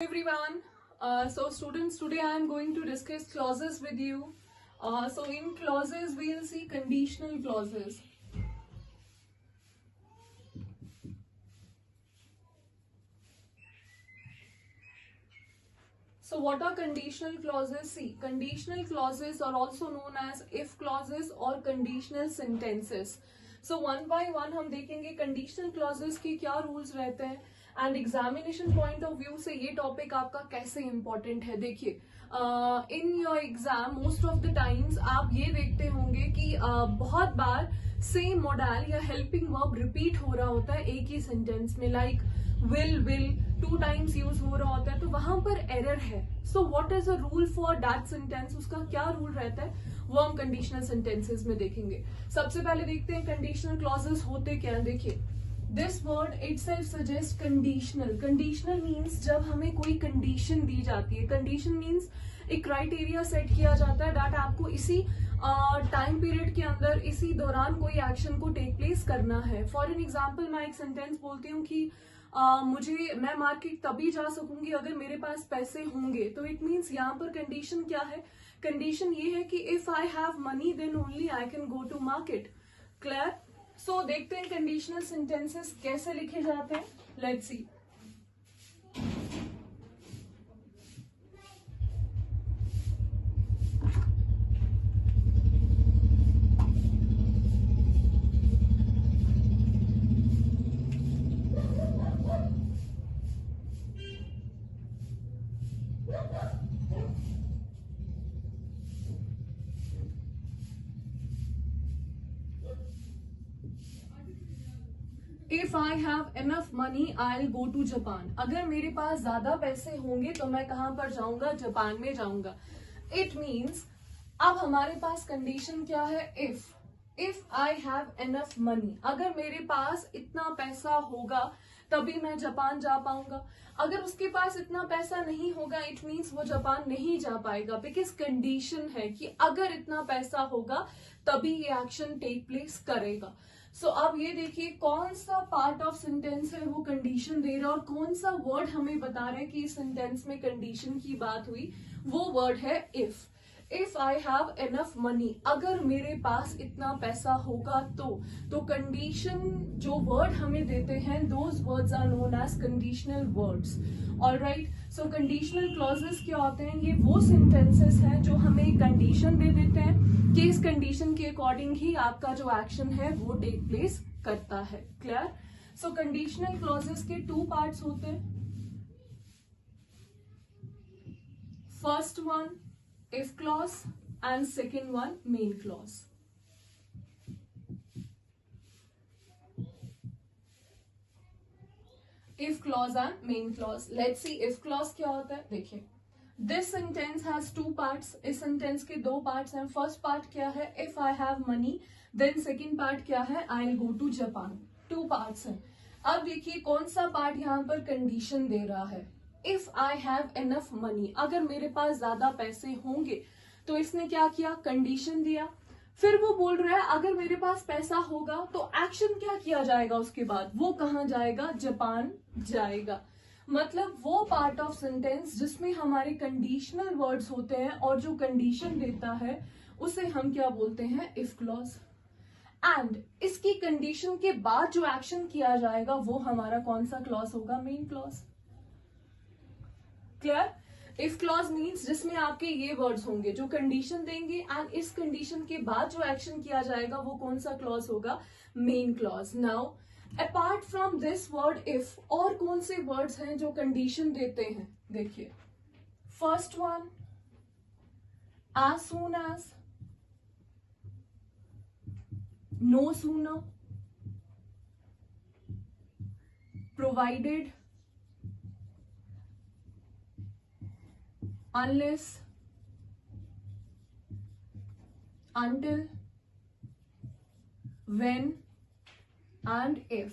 Everyone, so students, today I am going to discuss clauses with you. So in clauses we will see conditional clauses. So what are conditional clauses? See, conditional clauses are also known as if clauses or conditional sentences. So one by one हम देखेंगे conditional clauses के क्या rules रहते हैं and examination point of view से ये topic आपका कैसे इंपॉर्टेंट है. देखिए, in your exam most of the times आप ये देखते होंगे कि बहुत बार सेम मॉडल या हेल्पिंग वर्ब रिपीट हो रहा होता है एक ही सेंटेंस में, लाइक विल 2 टाइम्स यूज हो रहा होता है, तो वहां पर एरर है. So what is a rule for that sentence, उसका क्या रूल रहता है वो हम कंडीशनल सेंटेंसेस में देखेंगे. सबसे पहले देखते हैं कंडीशनल क्लॉजेस होते क्या है. देखिए, this word itself suggests conditional. Conditional means जब हमें कोई कंडीशन दी जाती है. कंडीशन मीन्स एक क्राइटेरिया सेट किया जाता है दैट आपको इसी टाइम पीरियड के अंदर इसी दौरान कोई एक्शन को टेक प्लेस करना है. फॉर एन एग्जाम्पल मैं एक सेंटेंस बोलती हूँ कि मैं मार्केट तभी जा सकूंगी अगर मेरे पास पैसे होंगे. तो इट मीन्स यहाँ पर कंडीशन क्या है. कंडीशन ये है कि if I have money then only I can go to market. Clear. So देखते हैं कंडीशनल सेंटेंसेस कैसे लिखे जाते हैं. Let's see. If I have enough money I go to Japan. अगर मेरे पास ज्यादा पैसे होंगे तो मैं कहां पर जाऊंगा, जापान में जाऊंगा. इट मीन्स अब हमारे पास कंडीशन क्या है, if I have enough money. अगर मेरे पास इतना पैसा होगा तभी मैं जापान जा पाऊंगा. अगर उसके पास इतना पैसा नहीं होगा इट मीन्स वो जापान नहीं जा पाएगा, बिकॉज कंडीशन है कि अगर इतना पैसा होगा तभी ये एक्शन टेक प्लेस करेगा. सो अब ये देखिए कौन सा पार्ट ऑफ सेंटेंस है वो कंडीशन दे रहा है और कौन सा वर्ड हमें बता रहा है कि इस सेंटेंस में कंडीशन की बात हुई. वो वर्ड है if. If I have enough money, अगर मेरे पास इतना पैसा होगा तो कंडीशन जो वर्ड हमें देते हैं those words are known as conditional words. Alright. So conditional clauses क्या होते हैं, ये वो सेंटेंसेस हैं जो हमें कंडीशन दे देते हैं कि इस कंडीशन के अकॉर्डिंग ही आपका जो एक्शन है वो टेक प्लेस करता है. क्लियर. सो कंडीशनल क्लॉजेस के 2 पार्ट्स होते हैं. First one if clause and second one main clause. If clause and main clause. Let's see if clause क्या होता है. देखिए, this sentence has 2 parts. इस sentence के 2 parts हैं. First part क्या है, if I have money. Then second part क्या है, I'll go to Japan. 2 parts हैं. अब देखिए कौन सा part यहाँ पर condition दे रहा है. If I have enough money, अगर मेरे पास ज्यादा पैसे होंगे तो इसने क्या किया, कंडीशन दिया. फिर वो बोल रहा है अगर मेरे पास पैसा होगा तो एक्शन क्या किया जाएगा उसके बाद, वो कहां जाएगा, जापान जाएगा. मतलब वो पार्ट ऑफ सेंटेंस जिसमें हमारे कंडीशनल वर्ड्स होते हैं और जो कंडीशन देता है उसे हम क्या बोलते हैं, इफ क्लॉज. एंड इसकी कंडीशन के बाद जो एक्शन किया जाएगा वो हमारा कौन सा क्लॉज होगा, main clause. Clear. If clause means जिसमें आपके ये वर्ड्स होंगे जो कंडीशन देंगे एंड इस कंडीशन के बाद जो एक्शन किया जाएगा वो कौन सा क्लॉज होगा, main clause. Now apart from this word if, और कौन से वर्ड्स हैं जो कंडीशन देते हैं. देखिए, first one as soon as, no sooner, provided, unless, until, when and if.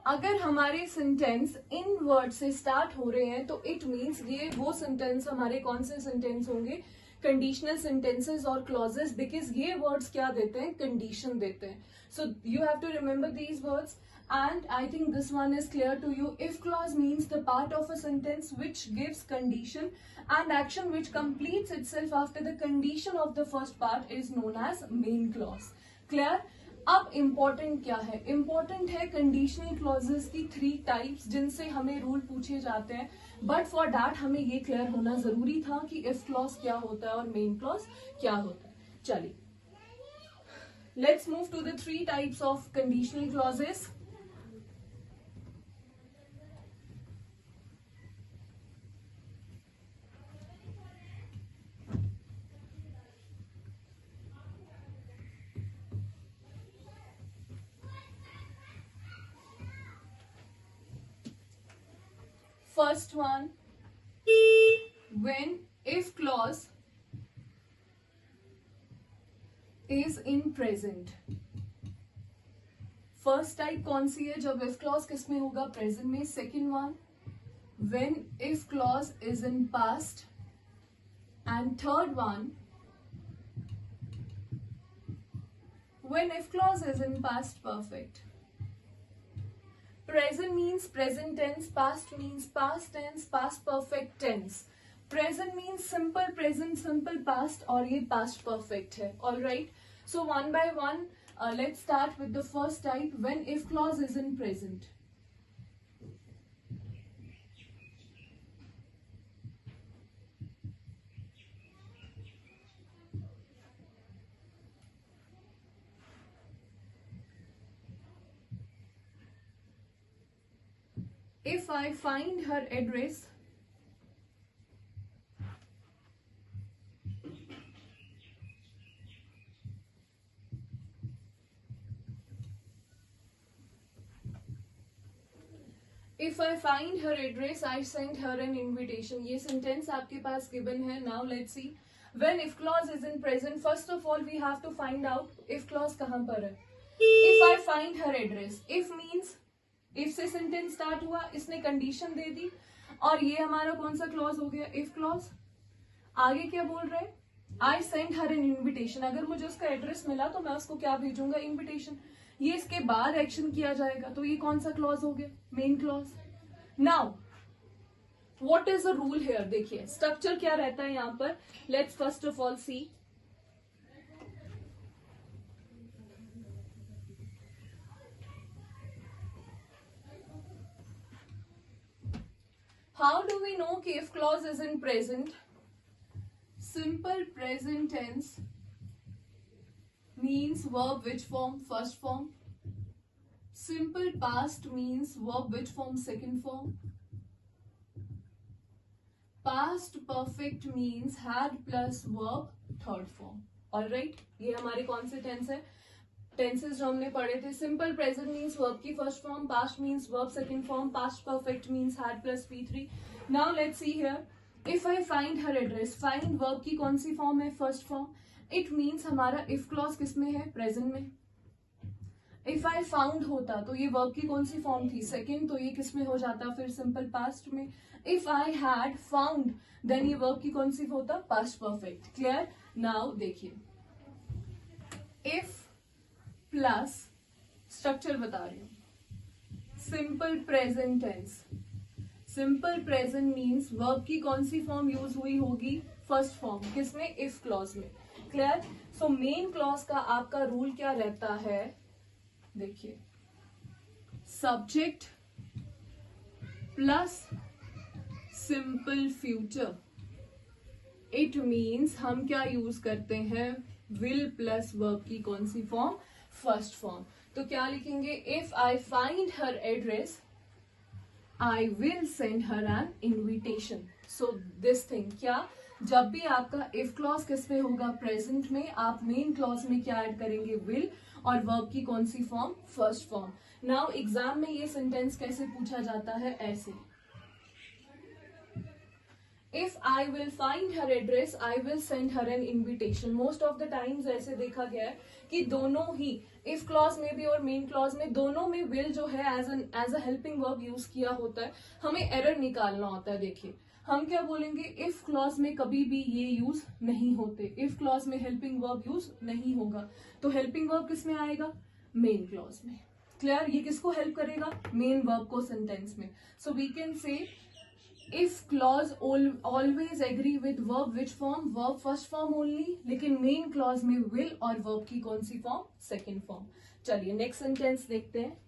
अगर हमारे सेंटेंस इन वर्ड से स्टार्ट हो रहे हैं तो इट मीन्स ये वो सेंटेंस हमारे कौन से सेंटेंस होंगे, कंडीशनल सेंटेंसेस और क्लॉजेस, बिकॉज ये वर्ड्स क्या देते हैं, कंडीशन देते हैं. So you have to remember these words. And I think this one is clear to you. If clause means the part of a sentence which gives condition and action which completes itself after the condition of the first part is known as main clause. Clear? अब important क्या है? Important है conditional clauses की 3 types जिनसे हमें rule पूछे जाते हैं. बट फॉर दैट हमें ये क्लियर होना जरूरी था कि इफ क्लॉज क्या होता है और मेन क्लॉज क्या होता है. चलिए, let's move to the 3 types of conditional clauses. First one, when if clause is in present. First type कौन सी है? जब if clause किस में होगा? प्रेजेंट में. Second one, when if clause is in past. and third one, when if clause is in past perfect. Present means present tense, past means past tense, past perfect tense. Present means simple present, simple past, और ये past perfect है. All right. So one by one, let's start with the first type. When if clause is in present. If I find her address, if I find her address, I send her an invitation. ये sentence आपके पास given है. Now let's see. When if clause is in present, first of all we have to find out if clause कहाँ पर है. If I find her address, if means if से sentence start हुआ, इसने condition दे दी और ये हमारा कौन सा क्लॉज हो गया? If clause. आगे क्या बोल रहे हैं? I send her an invitation. अगर मुझे उसका एड्रेस मिला तो मैं उसको क्या भेजूंगा? इन्विटेशन. ये इसके बाद एक्शन किया जाएगा, तो ये कौन सा क्लॉज हो गया? Main clause. Now what is the rule here? देखिए स्ट्रक्चर क्या रहता है यहाँ पर. Let's first of all see. How do we know कि if clause is in present? Simple present tense means verb which form? First form. Simple past means verb which form? Second form. Past perfect means had plus verb third form. Alright, ये हमारे कौन से tense है? Tenses जो हमने पढ़े थे. Simple present means verb की first form, past means verb second form, past perfect means had plus P3. Now let's see here. If I find her address, find verb की कौन सी फॉर्म है? First form. इट मीन्स हमारा if clause किस में है? Present में. If I found होता तो ये वर्ब की कौन सी फॉर्म थी? सेकेंड. तो ये किस में हो जाता? फिर सिंपल पास्ट में. If I had found then ये वर्ब की कौन सी होता? Past perfect. क्लियर? नाउ देखिए, इफ प्लस स्ट्रक्चर बता रही हूं. Simple present tense. Simple present means verb की कौन सी फॉर्म यूज हुई होगी? First form. किसमें? इफ क्लॉज में. क्लियर? सो मेन क्लॉज का आपका रूल क्या रहता है? देखिए, subject plus simple future. It means हम क्या यूज करते हैं? विल प्लस वर्ब की कौन सी फॉर्म? First form. तो क्या लिखेंगे? If I find her address I will send her an invitation. So this thing, क्या जब भी आपका इफ क्लॉज किस में होगा? प्रेजेंट में. आप मेन क्लॉज में क्या ऐड करेंगे? विल, और वर्ब की कौन सी form? First form. Now exam में ये सेंटेंस कैसे पूछा जाता है? ऐसे. If I will find her address, I will send her an invitation. Most of the times ऐसे देखा गया है कि दोनों ही if clause में भी और main clause में दोनों में will जो है as a helping verb use किया होता है. हमें एरर निकालना होता है. देखिए हम क्या बोलेंगे? if clause में कभी भी ये यूज नहीं होते. if clause में helping verb यूज नहीं होगा. तो helping verb किस में आएगा? main clause में. क्लियर? ये किसको हेल्प करेगा? मेन वर्ब को सेंटेंस में. So we can say if clause always agree with verb which form? Verb first form only, लेकिन मेन क्लॉज में विल और वर्ब की कौन सी फॉर्म? Second form. चलिए नेक्स्ट सेंटेंस देखते हैं.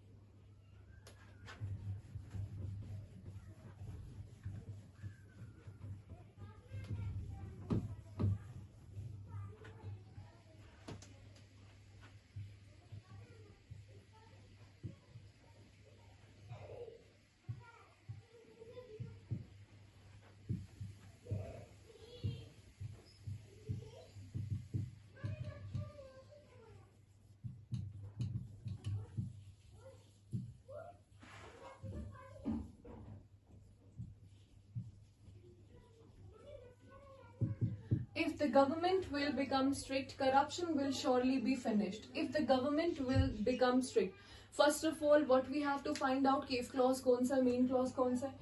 If the government will become strict, corruption will surely be finished. If the government will become strict, first of all, what we have to find out कि if clause कौन सा, main clause कौन सा है.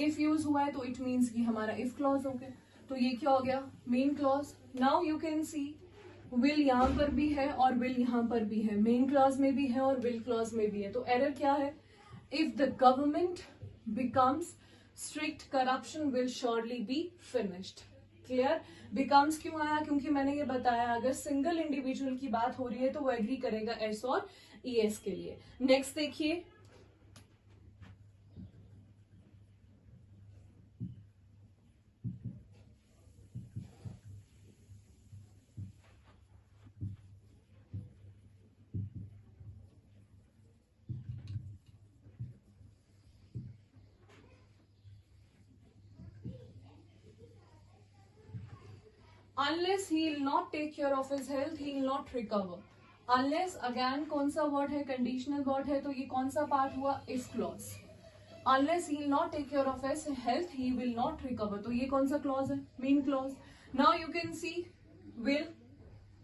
If use हुआ है तो it means कि हमारा if clause हो गया. तो ये क्या हो गया? main clause. Now you can see will यहाँ पर भी है और will यहाँ पर भी है. main clause में भी है और will clause में भी है. तो error क्या है? If the government becomes strict, corruption will surely be finished. Clear? Becomes क्यों आया? क्योंकि मैंने ये बताया अगर सिंगल इंडिविजुअल की बात हो रही है तो वो एग्री करेगा एस और ईएस के लिए. नेक्स्ट देखिए. Unless he will not take care of his health, he will not recover. Unless again कौन सा वर्ड है? कंडीशनल वर्ड है. तो ये कौन सा पार्ट हुआ? if clause. Unless he will not take care of his health, he will not recover. तो ये कौन सा क्लॉज है? Main clause. Now you can see will.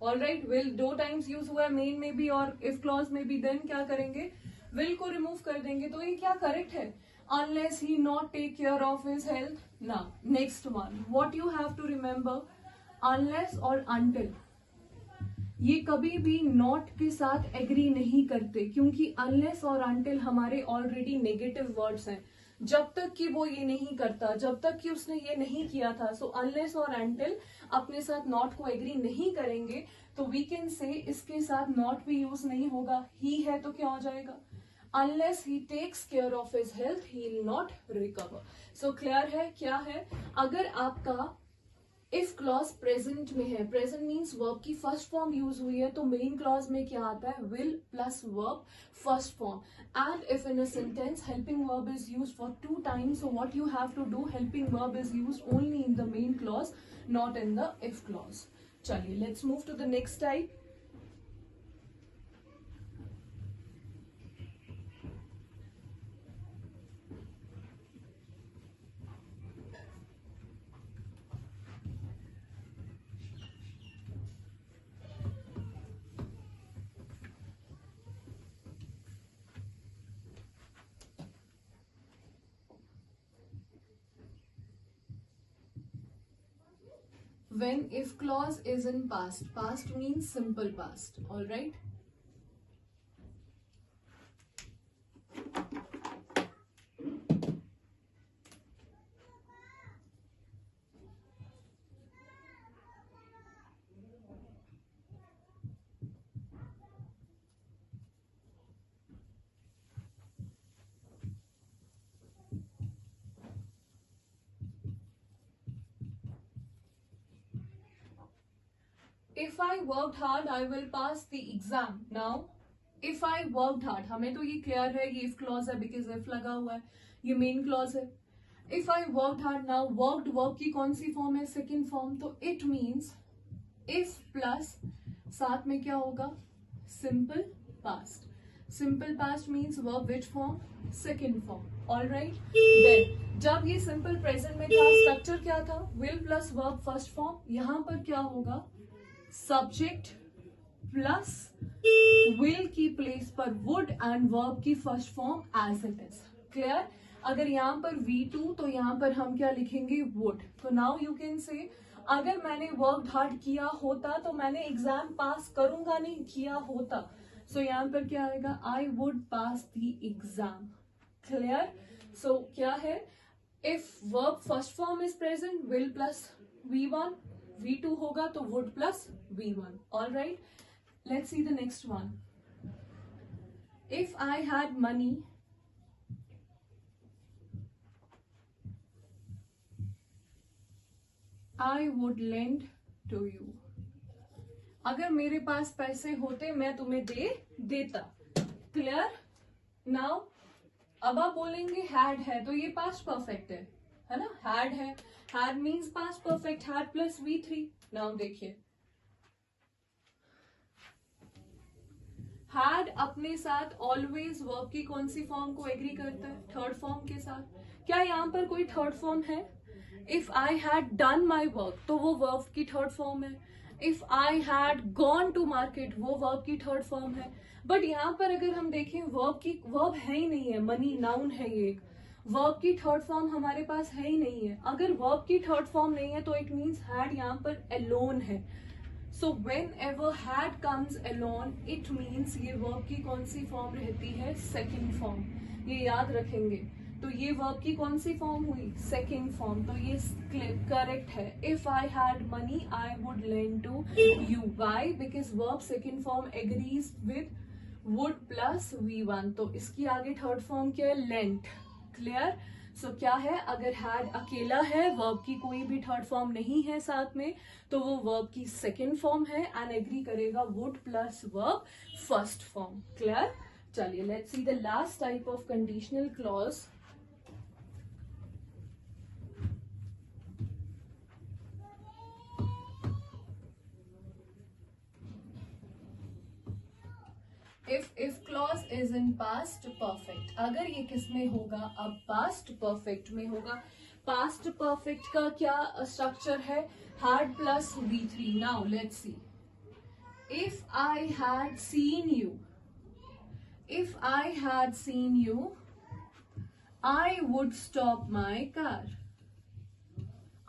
Alright, will दो टाइम्स यूज हुआ है मेन में भी और if clause में भी. देन क्या करेंगे? will को रिमूव कर देंगे. तो ये क्या करेक्ट है? Unless he not take care of his health. Now next one, what you have to remember, unless और until ये कभी भी not के साथ एग्री नहीं करते, क्योंकि unless और until हमारे ऑलरेडी नेगेटिव वर्ड्स हैं. जब तक कि वो ये नहीं करता, जब तक कि उसने ये नहीं किया था, सो unless और until अपने साथ not को एग्री नहीं करेंगे. तो वी कैन से इसके साथ not भी यूज नहीं होगा. ही है तो क्या हो जाएगा? Unless he takes care of his health, he will not recover. So clear है? क्या है? अगर आपका इफ क्लॉज प्रेजेंट में है, प्रेजेंट मीन्स वर्ब की फर्स्ट फॉर्म यूज हुई है, तो मेन क्लॉज में क्या आता है? Will plus verb first form. And if in a sentence helping verb is use for 2 times, so what you have to do, helping verb is used only in the main clause, not in the if clause. चलिए let's move to the next type. When if clause is in past, past means simple past. All right. If I worked hard, I will pass the exam. Now, if I worked hard, हमें तो ये clear है, ये if clause है because if लगा हुआ है, ये main clause है. If I worked hard, now worked verb की कौन सी फॉर्म है? Second form. तो it means if plus साथ में क्या होगा? simple past. Simple past means verb which form? Second form. All right. Then जब ये simple present में था, स्ट्रक्चर क्या था? will plus verb first form. यहाँ पर क्या होगा? सब्जेक्ट प्लस विल की प्लेस पर वुड एंड वर्ब की first form as it is. Clear? अगर यहाँ पर V2 तो यहाँ पर हम क्या लिखेंगे? वुड. तो नाउ यू कैन से अगर मैंने वर्क हार्ड किया होता तो मैंने एग्जाम पास करूंगा नहीं, किया होता. सो यहाँ पर क्या आएगा, I would pass the exam. Clear? So क्या है, if verb first form is present, will plus V1, V2 होगा तो would plus V1. All right, let's see the next one. If I had money, I would lend to you. अगर मेरे पास पैसे होते मैं तुम्हें देता। क्लियर? नाउ अब आप बोलेंगे had है तो ये पास्ट परफेक्ट है ना, had है, had means past perfect, had plus V3। Now देखिए, had अपने साथ ऑलवेज वर्ब की कौन सी फॉर्म को एग्री करता है, थर्ड फॉर्म के साथ। क्या यहाँ पर कोई थर्ड फॉर्म है? If I had done my work तो वो वर्ब की थर्ड फॉर्म है। If I had gone to market वो वर्ब की थर्ड फॉर्म है। बट यहाँ पर अगर हम देखें वर्ब है ही नहीं है, मनी नाउन है ये, वर्ब की थर्ड फॉर्म हमारे पास है ही नहीं है। अगर वर्ब की थर्ड फॉर्म नहीं है तो इट मीन्स हैड यहाँ पर अलोन है। So when ever had comes alone it means ये वर्ब की कौन सी फॉर्म रहती है, सेकेंड फॉर्म। ये याद रखेंगे। तो ये वर्ब की कौन सी फॉर्म हुई, सेकेंड फॉर्म। तो ये करेक्ट है। If I had money I would lend to you. Why? Because verb second form agrees with would plus V1। तो इसकी आगे थर्ड फॉर्म क्या है, लेंट। क्लियर? सो क्या है, अगर हैड अकेला है, वर्ब की कोई भी थर्ड फॉर्म नहीं है साथ में, तो वो वर्ब की सेकेंड फॉर्म है एंड एग्री करेगा would plus verb first form. Clear? चलिए let's see the last type of conditional clause. If clause is in past perfect, अगर ये किस में होगा, अब पास्ट परफेक्ट में होगा। पास्ट परफेक्ट का क्या स्ट्रक्चर है, had plus V3। Now let's see, if I had seen you, if I had seen you I would stop my car.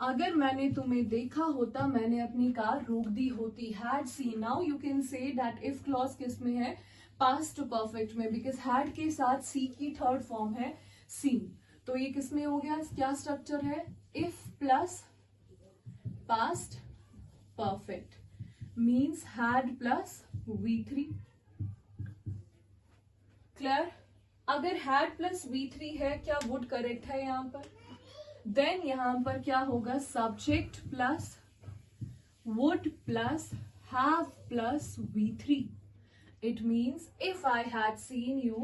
अगर मैंने तुम्हें देखा होता मैंने अपनी कार रोक दी होती। Had seen. Now you can say that if clause किस में है, पास्ट परफेक्ट में, बिकॉज हैड के साथ सी की थर्ड फॉर्म है सीन। तो ये किस में हो गया, क्या स्ट्रक्चर है, if plus past perfect means had plus V3। Clear? अगर हैड प्लस V3 है, क्या वुड करेक्ट है यहां पर? देन यहां पर क्या होगा, subject plus would plus have plus V3। It means if I had seen you,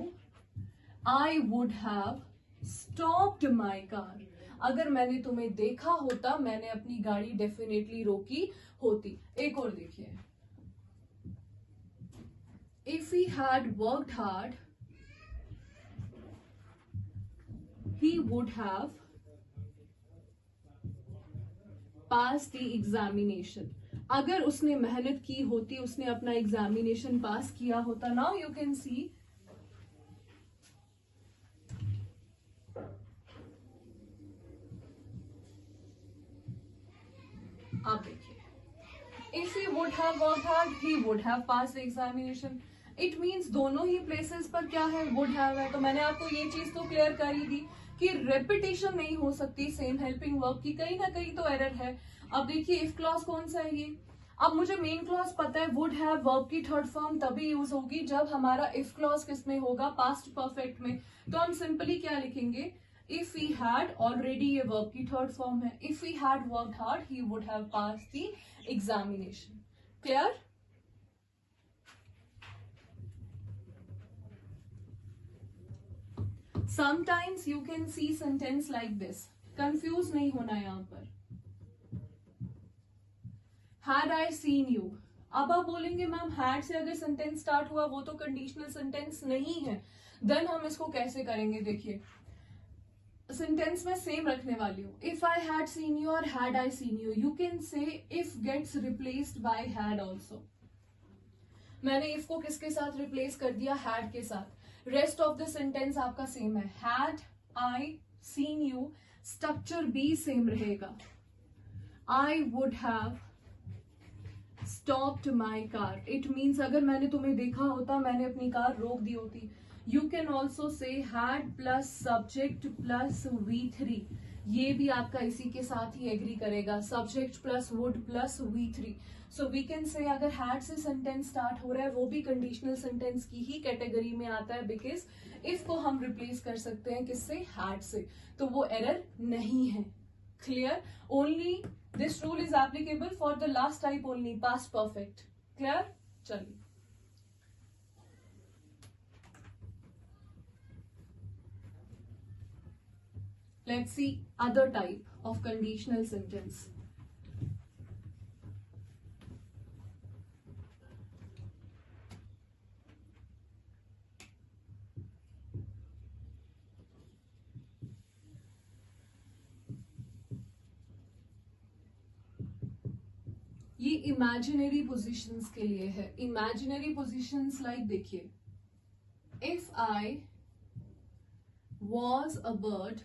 I would have stopped my car. अगर मैंने तुम्हें देखा होता मैंने अपनी गाड़ी डेफिनेटली रोकी होती। एक और देखिए, if he had worked hard, he would have passed the examination. अगर उसने मेहनत की होती, उसने अपना एग्जामिनेशन पास किया होता। नाउ यू कैन सी, आप देखिए, if he would have worked hard he would have passed the examination. It means दोनों ही प्लेसेस पर क्या है, वुड हैव है। तो मैंने आपको ये चीज तो क्लियर कर ही दी कि रेपिटेशन नहीं हो सकती सेम हेल्पिंग वर्ब की, कहीं ना कहीं तो एरर है। अब देखिए, इफ क्लॉज कौन सा है ये, अब मुझे मेन क्लॉज पता है, वुड हैव वर्ब की थर्ड फॉर्म तभी यूज होगी जब हमारा इफ क्लॉज किस में होगा, पास्ट परफेक्ट में। तो हम सिंपली क्या लिखेंगे, इफ ही हैड, ऑलरेडी ये वर्ब की थर्ड फॉर्म है, if he had worked hard he would have passed the examination. Clear? Sometimes you can see sentence like this, confuse नहीं होना यहां पर। Had I seen you, अब आप बोलेंगे मैम हैड से अगर सेंटेंस स्टार्ट हुआ वो तो कंडीशनल सेंटेंस नहीं है, देन हम इसको कैसे करेंगे। देखिए, सेंटेंस में सेम रखने वाली हूं, if I had seen you और had I seen you, you can say if gets replaced by had also. मैंने इफ को किसके साथ रिप्लेस कर दिया, हैड के साथ। रेस्ट ऑफ द सेंटेंस आपका सेम है, had I seen you, structure भी सेम रहेगा। I would have stopped my car. It means अगर मैंने तुम्हें देखा होता, मैंने अपनी कार रोक दी होती. You can also say had plus subject plus V3. ये भी आपका इसी के साथ ही एग्री करेगा. Subject plus would plus V3. So we can say अगर had से सेंटेंस स्टार्ट हो रहा है वो भी कंडीशनल सेंटेंस की ही कैटेगरी में आता है, बिकॉज इफ को हम रिप्लेस कर सकते हैं किससे, had से, तो वो एरर नहीं है. Clear? Only this rule is applicable for the last type only, past perfect. Clear? चलिए, let's see other type of conditional sentence. ये इमेजिनरी पोजिशंस के लिए है. इमेजिनरी पोजिशंस लाइक देखिए, if I was a bird,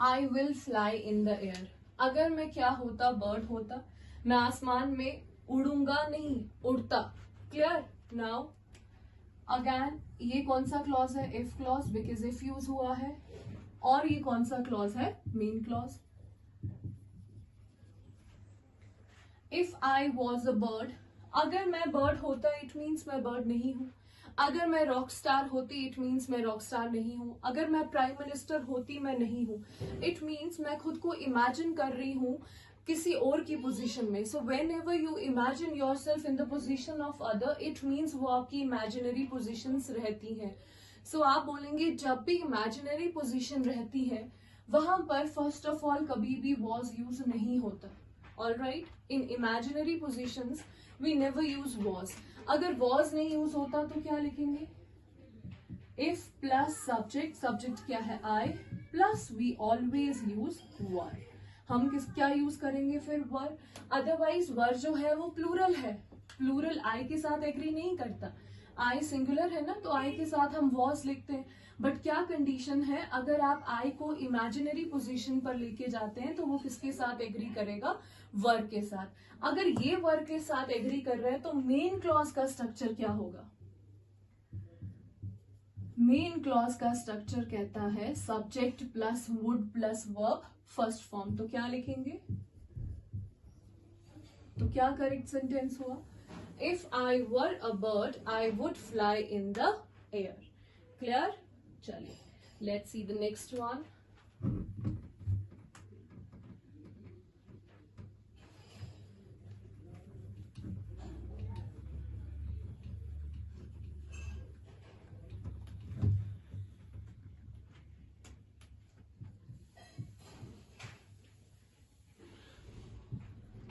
I will fly in the air. अगर मैं क्या होता, बर्ड होता, मैं आसमान में उड़ूंगा नहीं, उड़ता. क्लियर? नाउ अगैन ये कौन सा क्लॉज है, if clause, because if use हुआ है. और ये कौन सा क्लॉज है, main clause. If I was a bird, अगर मैं बर्ड होता इट मीन्स मैं बर्ड नहीं हूं. अगर मैं रॉक स्टार होती इट मीन्स मैं रॉक स्टार नहीं हूं. अगर मैं प्राइम मिनिस्टर होती मैं नहीं हूं. इट मीन्स मैं खुद को इमेजिन कर रही हूं किसी और की पोजीशन में. So when ever you imagine your self in the position of other, it means वो आपकी इमेजिनरी पोजिशंस रहती हैं. सो आप बोलेंगे जब भी इमेजिनरी पोजिशन रहती है वहां पर फर्स्ट ऑफ ऑल कभी भी वॉज यूज नहीं होता. All right, in imaginary positions we never use was. अगर वॉज नहीं यूज होता तो क्या लिखेंगे, इफ प्लस सब्जेक्ट, सब्जेक्ट क्या है, आई, प्लस वी ऑलवेज यूज वर. हम क्या यूज करेंगे फिर, वर. अदरवाइज वर जो है वो प्लूरल है, प्लूरल आई के साथ एग्री नहीं करता. आई सिंगुलर है ना, तो आई के साथ हम वॉज लिखते हैं. बट क्या कंडीशन है, अगर आप आई को इमेजिनरी पोजीशन पर लेके जाते हैं तो वो किसके साथ एग्री करेगा, वर के साथ. अगर ये वर के साथ एग्री कर रहे हैं तो मेन क्लॉज का स्ट्रक्चर क्या होगा, मेन क्लॉज का स्ट्रक्चर कहता है subject plus would plus verb first form. तो क्या लिखेंगे, तो क्या करेक्ट सेंटेंस हुआ, if I were a bird I would fly in the air. Clear? चलिए, let's see the next one.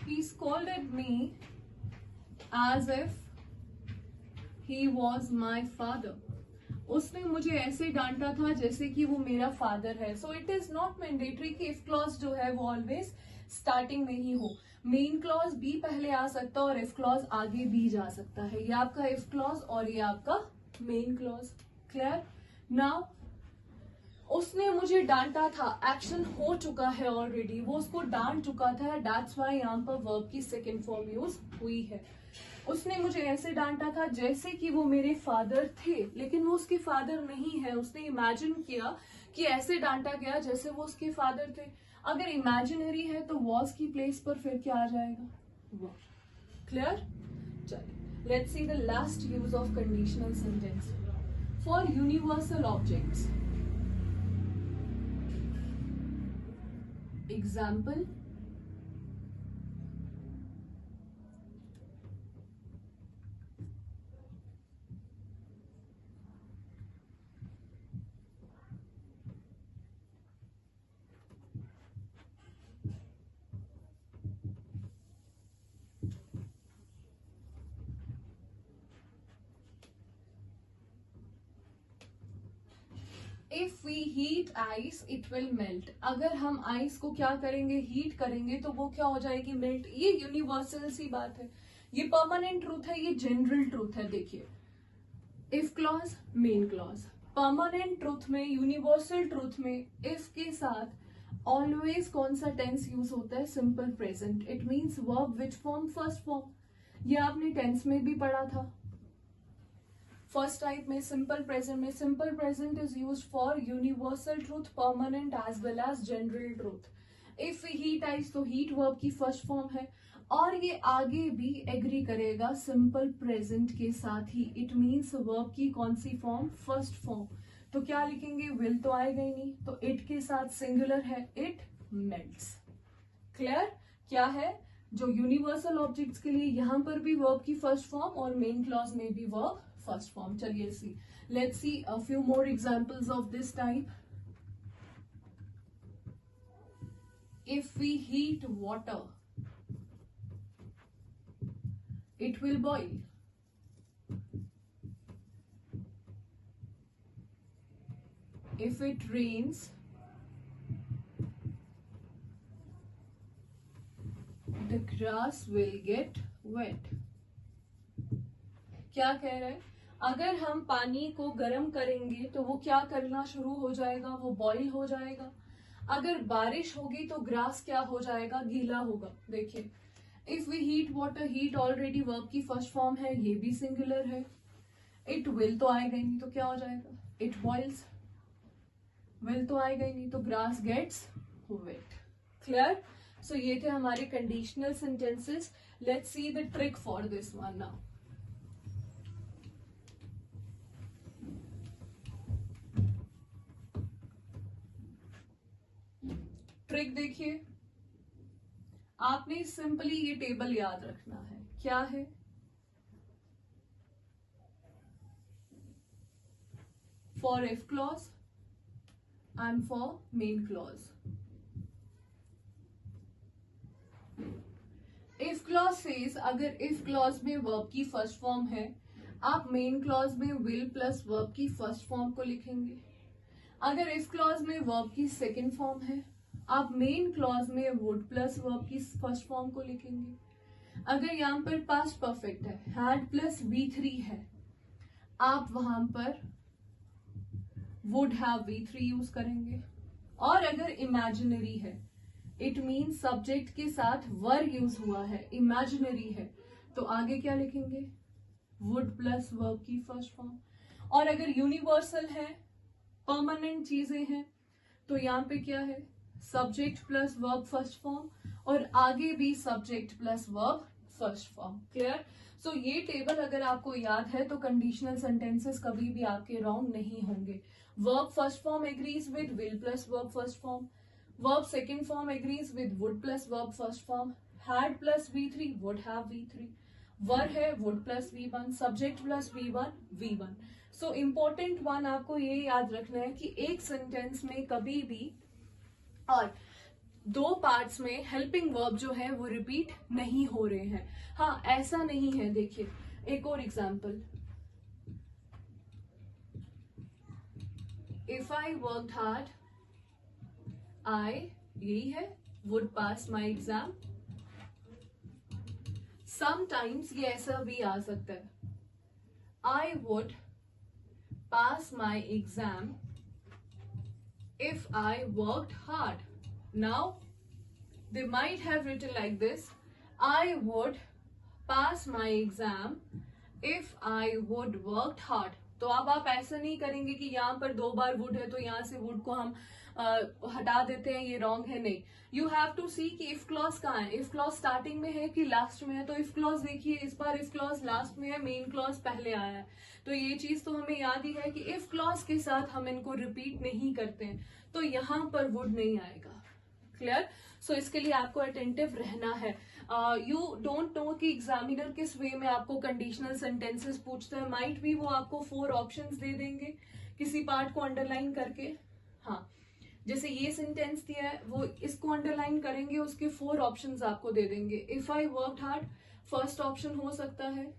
He scolded me as if he was my father. उसने मुझे ऐसे डांटा था जैसे कि वो मेरा फादर है. So it is not mandatory कि इफ क्लॉज जो है वो ऑलवेज स्टार्टिंग में ही हो. मेन क्लॉज भी पहले आ सकता है और इफ क्लॉज आगे भी जा सकता है. ये आपका इफ क्लॉज और ये आपका मेन क्लॉज. क्लियर? नाउ उसने मुझे डांटा था, एक्शन हो चुका है ऑलरेडी, वो उसको डांट चुका था, दैट्स व्हाई यहाँ पर वर्ब की सेकेंड फॉर्म यूज हुई है. उसने मुझे ऐसे डांटा था जैसे कि वो मेरे फादर थे, लेकिन वो उसके फादर नहीं है. उसने इमेजिन किया कि ऐसे डांटा गया जैसे वो उसके फादर थे. अगर इमेजिनरी है तो वॉज की प्लेस पर फिर क्या आ जाएगा, वर. क्लियर? चलिए, let's see the last use of conditional sentence for universal objects. Example, if we heat ice it will melt. अगर हम आइस को क्या करेंगे, हीट करेंगे तो वो क्या हो जाएगी, मेल्ट. ये यूनिवर्सल सी बात है, ये परमानेंट ट्रूथ है, ये जनरल ट्रूथ है. देखिए, if clause, main clause, permanent truth में, यूनिवर्सल ट्रूथ में इफ के साथ ऑलवेज कौन सा टेंस यूज होता है? Simple present. It means verb which form? First form. ये आपने टेंस में भी पढ़ा था. फर्स्ट टाइप में सिंपल प्रेजेंट में, simple present is used for universal truth, permanent as well as general truth. If heat ice तो हीट वर्ब की फर्स्ट फॉर्म है, और ये आगे भी एग्री करेगा सिंपल प्रेजेंट के साथ ही. इट मीन्स वर्ब की कौन सी फॉर्म? First form. तो क्या लिखेंगे? विल तो आएगा ही नहीं, तो इट के साथ सिंगुलर है, इट मेल्ट्स. क्लियर? क्या है? जो यूनिवर्सल ऑब्जेक्ट्स के लिए यहां पर भी वर्ब की फर्स्ट फॉर्म और मेन क्लॉज में भी वर्ब फर्स्ट फॉर्म. चलिए see, let's see a few more examples of this type. If we heat water, it will boil. If it rains, the grass will get wet. क्या कह रहे हैं? अगर हम पानी को गर्म करेंगे तो वो क्या करना शुरू हो जाएगा? वो बॉईल हो जाएगा. अगर बारिश होगी तो ग्रास क्या हो जाएगा? गीला होगा. देखिए, if we heat water, heat already verb की फर्स्ट फॉर्म है, ये भी सिंगुलर है. इट विल तो आएगा ही नहीं, तो क्या हो जाएगा? It boils. विल तो आएगा ही नहीं, तो grass gets wait. Clear? So ये थे हमारे conditional sentences. Let's see the trick for this one now. Trick देखिए, आपने सिंपली ये टेबल याद रखना है. क्या है? For if clause and for main clause. If clause says, अगर इफ क्लॉज में वर्ब की फर्स्ट फॉर्म है, आप मेन क्लॉज में विल प्लस वर्ब की फर्स्ट फॉर्म को लिखेंगे. अगर इफ क्लॉज में वर्ब की सेकेंड फॉर्म है, आप मेन क्लॉज में वुड प्लस वर्ब की फर्स्ट फॉर्म को लिखेंगे. अगर यहां पर पास्ट परफेक्ट है, हैड प्लस V3 है, आप वहां पर वुड हैव V3 यूज करेंगे. और अगर इमेजिनरी है, इट मीन सब्जेक्ट के साथ वर यूज हुआ है, इमेजिनरी है, तो आगे क्या लिखेंगे? वुड प्लस वर्ब की फर्स्ट फॉर्म. और अगर यूनिवर्सल है, परमानेंट चीजें हैं, तो यहाँ पे क्या है? Subject plus verb first form, और आगे भी subject plus verb first form. Clear? So ये टेबल अगर आपको याद है तो कंडीशनल सेंटेंसेस कभी भी आपके रॉन्ग नहीं होंगे. Verb first form agrees with will plus verb first form. Verb second form agrees with would plus verb first form. Had plus V3, would have V3. वर है would plus V1, subject plus V1, V1. So important one आपको ये याद रखना है कि एक sentence में कभी भी और दो पार्ट्स में हेल्पिंग वर्ब जो है वो रिपीट नहीं हो रहे हैं. हाँ, ऐसा नहीं है. देखिए एक और example. If I worked hard, I, यही है, would pass my exam. Sometimes ये ऐसा भी आ सकता है, I would pass my exam if I worked hard. Now, they might have written like this, I would pass my exam if I would worked hard. तो अब आप ऐसा नहीं करेंगे कि यहाँ पर दो बार वुड है तो यहाँ से वुड को हम हटा देते हैं, ये रॉन्ग है. नहीं, यू हैव टू सी कि इफ क्लॉज कहाँ है. इफ क्लॉज स्टार्टिंग में है कि लास्ट में है. तो इफ क्लॉज देखिए, इस बार इफ क्लॉज लास्ट में है, मेन क्लॉज पहले आया है. तो ये चीज तो हमें याद ही है कि इफ क्लॉज के साथ हम इनको रिपीट नहीं करते हैं, तो यहां पर वुड नहीं आएगा. क्लियर? सो इसके लिए आपको अटेंटिव रहना है. यू डोंट नो कि एग्जामिनर किस वे में आपको कंडीशनल सेंटेंसेस पूछते हैं. माइट भी वो आपको 4 ऑप्शंस दे देंगे किसी पार्ट को अंडरलाइन करके. हाँ, जैसे ये सेंटेंस दिया है, वो इसको अंडरलाइन करेंगे, उसके 4 ऑप्शंस आपको दे देंगे. If I worked hard, first option हो सकता है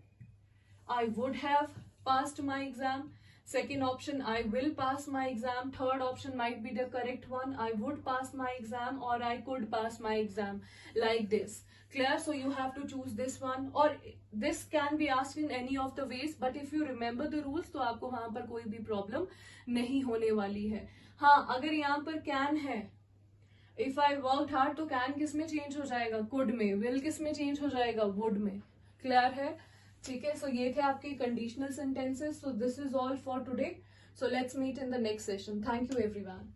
I would have passed my exam. Second option, I will pass my exam. Third option might be the correct one, I would pass my exam or I could pass my exam, like this. Clear? So you have to choose this one, or this can be asked in any of the ways, but if you remember the rules तो आपको वहां पर कोई भी problem नहीं होने वाली है. हाँ, अगर यहाँ पर can है, इफ आई वर्क हार्ड, तो कैन किस में चेंज हो जाएगा? कुड में. विल किस में चेंज हो जाएगा? वुड में. क्लियर है? ठीक है. सो ये थे आपके conditional sentences. So this is all for today. So let's meet in the next session. Thank you everyone.